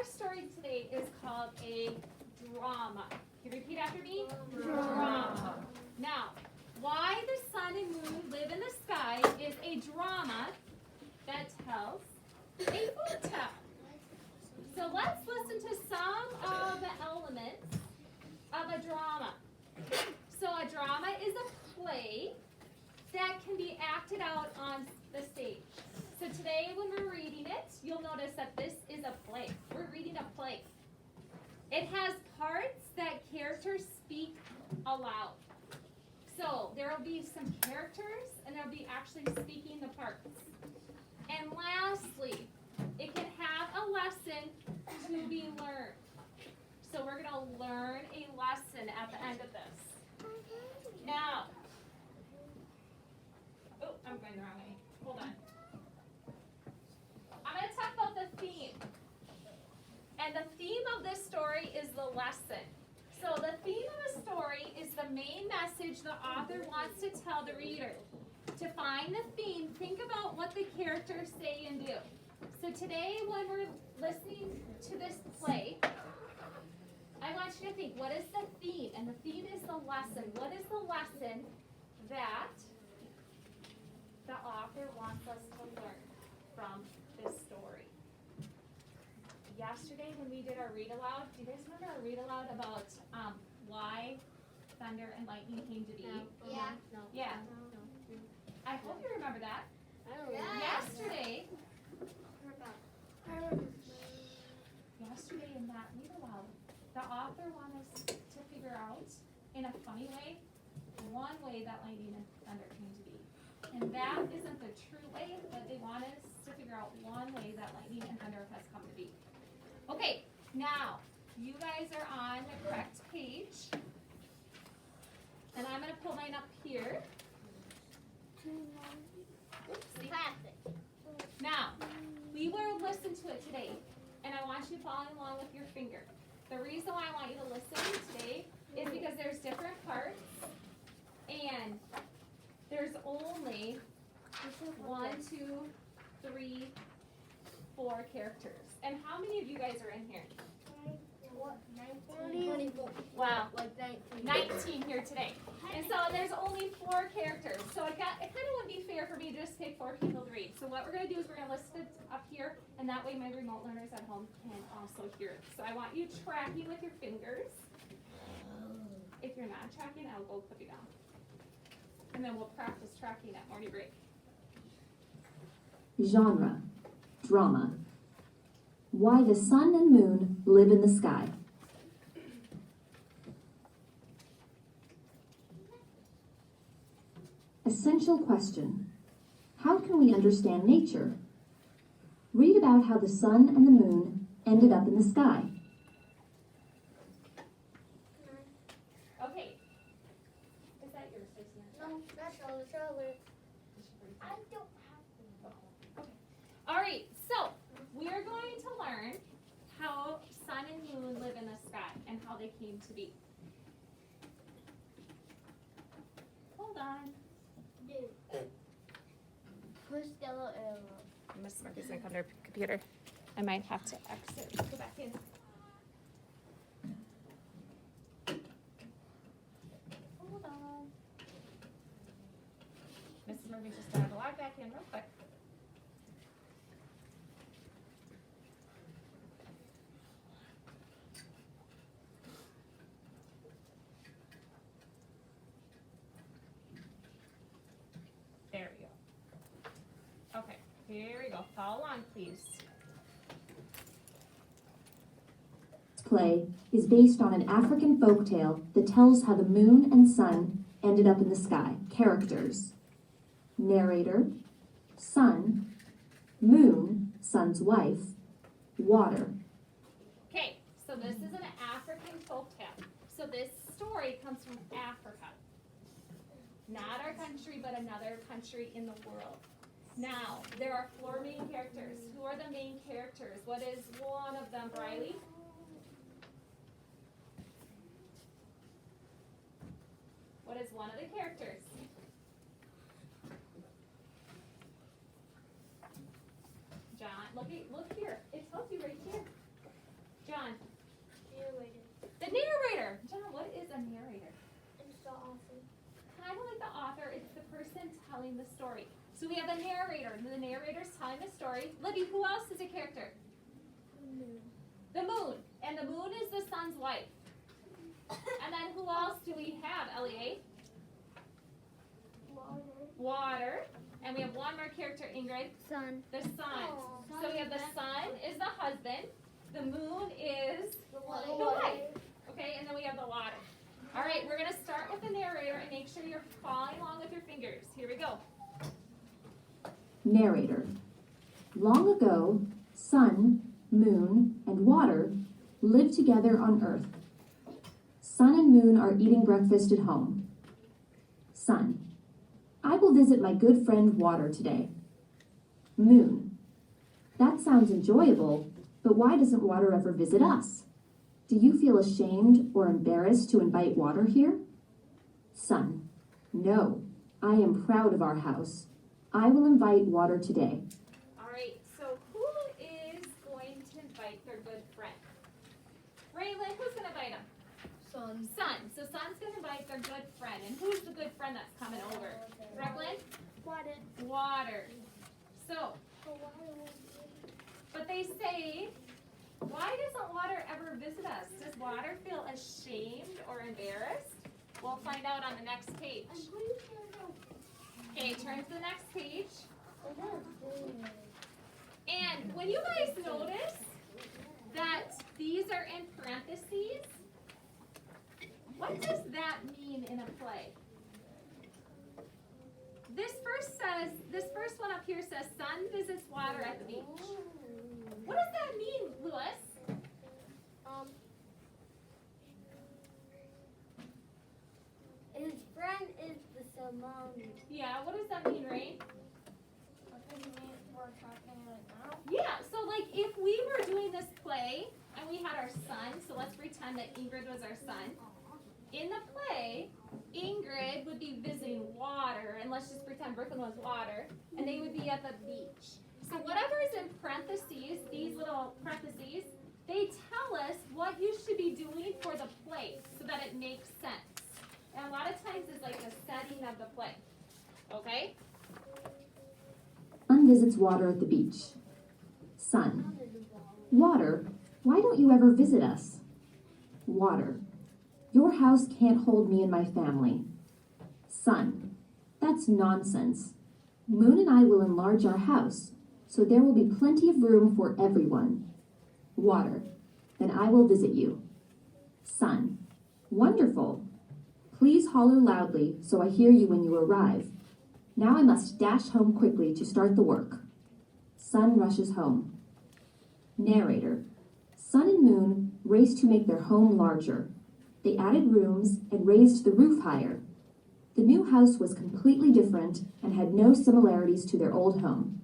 story today is called a drama. Can you repeat after me? Drama. Now, why the sun and moon live in the sky is a drama that tells a folk tale. So let's listen to some of the elements of a drama. So a drama is a play that can be acted out on the stage. So today when we're reading it, you'll notice that this is a play. We're reading a play. It has parts that characters speak aloud. So there will be some characters and they'll be actually speaking the parts. And lastly, it can have a lesson to be learned. So we're going to learn a lesson at the end of this. Now, I'm going the wrong way. Hold on. I'm going to talk about the theme. And the theme of this story is the lesson. So the theme of the story is the main message the author wants to tell the reader. To find the theme, think about what the characters say and do. So today when we're listening to this play, I want you to think, what is the theme? And the theme is the lesson. What is the lesson that the author wants us to learn from this story? Yesterday when we did our read aloud, do you guys remember our read aloud about why thunder and lightning came to be? Yeah. No. Yeah. No. I hope you remember that. I don't know. Yesterday in that read aloud, the author wanted us to figure out, in a funny way, one way that lightning and thunder came to be. And that isn't the true way, but they wanted us to figure out one way that lightning and thunder has come to be. Okay, now, you guys are on the correct page. And I'm going to pull mine up here. Oopsie. Classic. Now, we will listen to it today, and I want you following along with your finger. The reason why I want you to listen today is because there's different parts, and there's only 1, 2, 3, 4 characters. And how many of you guys are in here? What? 24. Wow, Like 19. 19 here today. And so there's only 4 characters. So it kind of wouldn't be fair for me to just pick 4 people to read. So what we're going to do is we're going to list it up here, and that way my remote learners at home can also hear it. So I want you tracking with your fingers. If you're not tracking, I'll go put you down. And then we'll practice tracking at morning break. Genre, drama. Why the sun and moon live in the sky. Essential question. How can we understand nature? Read about how the sun and the moon ended up in the sky. Okay. Is that yours, Jason? No, that's all the strawberry. I don't have Okay. All right, so we are going to learn how sun and moon live in the sky and how they came to be. Hold on. Push yellow arrow. Miss Murphy's gonna come to her computer. I might have to exit. Go back in. Hold on. Mrs. Murphy's just gonna have to log back in real quick. There we go. Okay, here we go. Follow along, please. This play is based on an African folktale that tells how the moon and sun ended up in the sky. Characters. Narrator, sun, moon, sun's wife, water. Okay, so this is an African folktale. So this story comes from Africa. Not our country, but another country in the world. Now, there are 4 main characters. Who are the main characters? What is one of them, Briley? What is one of the characters? John, look here. It tells you right here. a narrator? It's the author. Kind of like the author, it's the person telling the story. So we have a narrator, and the narrator's telling the story. Libby, who else is a character? The moon. And the moon is the sun's wife. And then who else do we have, Ellie? Water. And we have one more character, Ingrid. Sun. The sun. Oh, So we have the sun is the husband. The moon is The the wife. Okay, and then we have the water. All right, we're going to start with the narrator and make sure you're following along with your fingers. Here we go. Narrator. Long ago, sun, moon, and water lived together on earth. Sun and moon are eating breakfast at home. Sun. I will visit my good friend Water today. Moon. That sounds enjoyable, but why doesn't Water ever visit us? Do you feel ashamed or embarrassed to invite Water here? Sun. No, I am proud of our house. I will invite Water today. All right, so who is going to invite their good friend? Raylan, who's going to invite him? Sun. Sun. So Sun's going to invite their good friend. And who's the good friend that's coming over? Brooklyn? Water. Water. So, but they say, why doesn't Water ever visit us? Does Water feel ashamed or embarrassed? We'll find out on the next page. Okay, turn to the next page. And when you guys notice that these are in parentheses, what does that mean in a play? This first one up here says, Sun visits Water at the beach. What does that mean, Lewis? His friend is the salmon. Yeah, what does that mean, Ray? We're talking right now. Yeah, so like if we were doing this play and we had our son, so let's pretend that Ingrid was our son. In the play, Ingrid would be visiting Water, and let's just pretend Brooklyn was Water, and they would be at the beach. So whatever is in parentheses, these little parentheses, they tell us what you should be doing for the play so that it makes sense. And a lot of times it's like the setting of the play. Okay? Sun visits Water at the beach. Sun. Water, why don't you ever visit us? Water. Your house can't hold me and my family. Sun. That's nonsense. Moon and I will enlarge our house, so there will be plenty of room for everyone. Water. Then I will visit you. Sun. Wonderful. Please holler loudly so I hear you when you arrive. Now I must dash home quickly to start the work. Sun rushes home. Narrator. Sun and Moon race to make their home larger. They added rooms and raised the roof higher. The new house was completely different and had no similarities to their old home.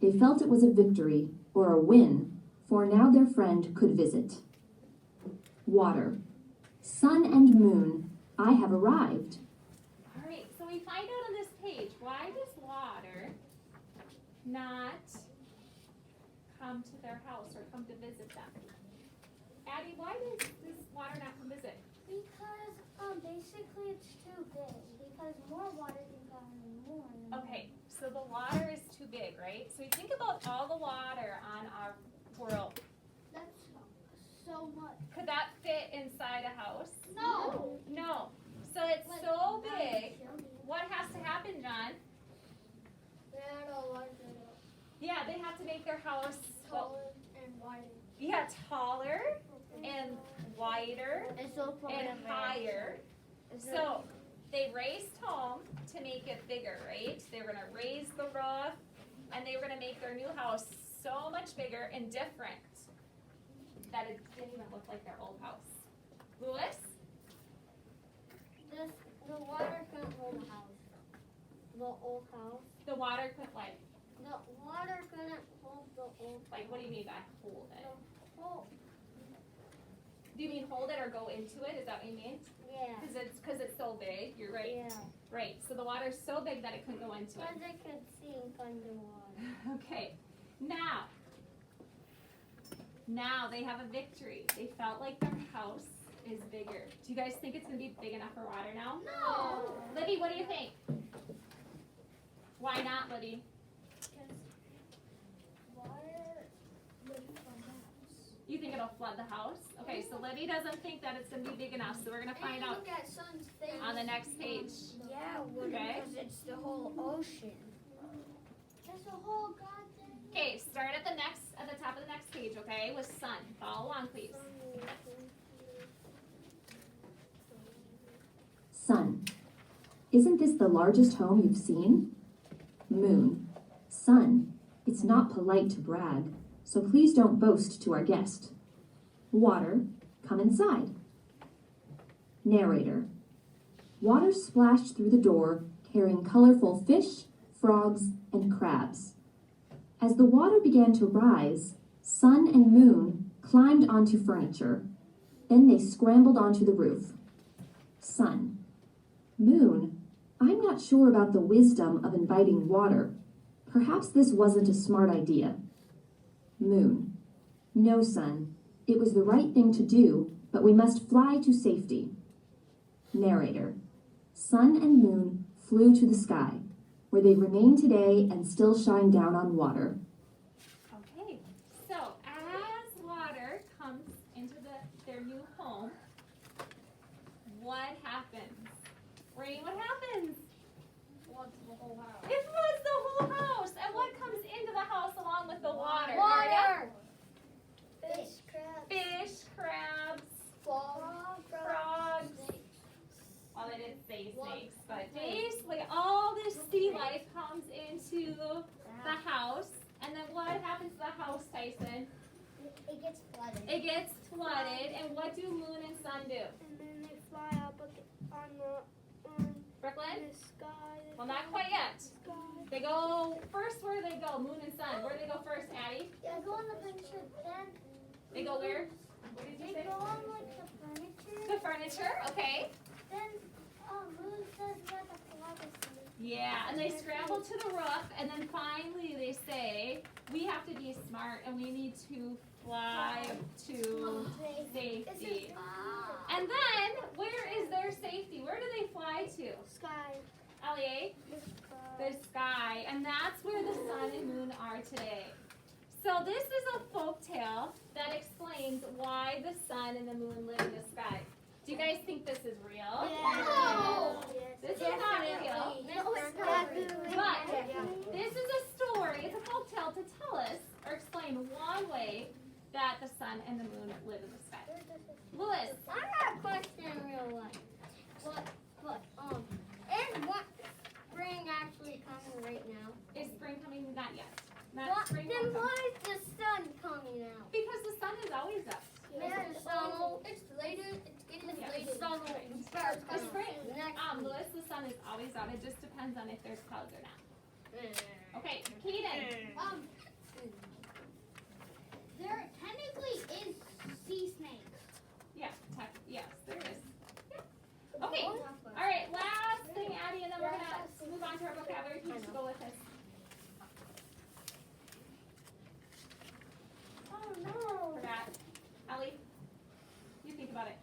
They felt it was a victory, or a win, for now their friend could visit. Water. Sun and Moon, I have arrived. All right, so we find out on this page, why does Water not come to their house or come to visit them? Addie, why does this Water not come visit? Because basically it's too big. Because more water can go in more. Okay, so the water is too big, right? So we think about all the water on our world. That's so much. Could that fit inside a house? No. No. So it's so big. What has to happen, John? They had a larger, Yeah, they have to make their house taller and wider. yeah, taller and wider And so and higher. So they raised home to make it bigger, right? They were gonna raise the roof and they were gonna make their new house so much bigger and different that it didn't even look like their old house. Lewis? The water couldn't hold the house. The old house. The water couldn't like The water couldn't hold the old like what do you mean by hold it? Oh, Do you mean hold it or go into it? Is that what you mean? yeah. Because it's so big, you're right. Yeah. Right. So the water's so big that it couldn't go into it. Because it could sink underwater. Okay, now they have a victory. They felt like their house is bigger. Do you guys think it's going to be big enough for water now? No. Libby, what do you think? Why not, Libby? Because water would flood the house. You think it'll flood the house? Okay, so Libby doesn't think that it's going to be big enough, so we're going to find out Look at Sun's face. on the next page. Yeah, Okay. because it's the whole ocean. There's a whole goddamn. Okay, start at the top of the next page, okay, with sun. Follow along, please. Sun. Isn't this the largest home you've seen? Moon. Sun. It's not polite to brag, so please don't boast to our guest. Water. Come inside. Narrator. Water splashed through the door, carrying colorful fish, frogs, and crabs. As the water began to rise, Sun and Moon climbed onto furniture. Then they scrambled onto the roof. Sun. Moon, I'm not sure about the wisdom of inviting water. Perhaps this wasn't a smart idea. Moon. No, Sun. It was the right thing to do, but we must fly to safety. Narrator. Sun and Moon flew to the sky, where they remain today and still shine down on water. Okay, so as water comes into their new home, what happens? Rain, what happens? Floods the whole house. It floods the whole house. And what comes into the house along with the water? Water. Fish, crabs. Fish, crabs, frogs. Well, they didn't say snakes, but basically all this sea life comes into the house. And then what happens to the house, Tyson? It gets flooded. It gets flooded. And what do moon and sun do? And then they fly up on Brooklyn? the sky. Well, not quite yet. They go first. Where do they go? Moon and sun. Where do they go first, Addie? Yeah, go on the picture. Then They go where? What did you they say? go on like the furniture. The furniture. Okay. Then Moon says where the flag is. Yeah, and they scramble to the roof, and then finally they say, we have to be smart, and we need to fly to safety. And then, where is their safety? Where do they fly to? Sky. Ellie? The sky. And that's where the sun and moon are today. So this is a folk tale that explains why the sun and the moon live in the sky. Do you guys think this is real? No. This is not real. No, it's not. But this is a story, it's a folk tale to tell us or explain one way that the sun and the moon live in the sky. Lewis, I got a question in real life. Is what spring actually coming right now? is spring coming? Not yet. Not spring. Then won't come. why is the sun coming out? Because the sun is always up. Yeah, the sun. It's later. It's getting Yeah. later. The sun will start The coming. spring. Next Lewis, the sun is always out. It just depends on if there's clouds or not. Okay, Keaton. There technically is sea snakes. Yes, there is. Yeah. Okay. All right, last thing, Addie, and then we're gonna move on to our vocabulary piece to go with us. Oh no. Forgot. Ellie, you think about it.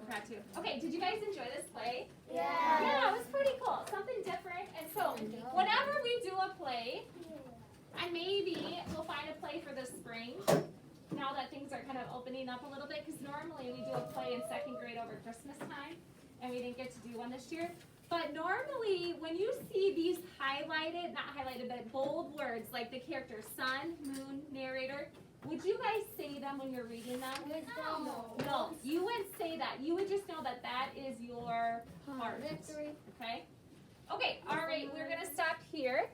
Forgot too. Okay, did you guys enjoy this play? Yeah, it was pretty cool. Something different. And so, whenever we do a play, and maybe we'll find a play for the spring, now that things are kind of opening up a little bit, because normally we do a play in second grade over Christmas time, and we didn't get to do one this year. But normally, when you see these highlighted, not highlighted, but bold words, like the characters sun, moon, narrator, would you guys say them when you're reading them? No, you wouldn't say that. You would just know that that is your part. Victory. Okay? Okay, all right, we're going to stop here.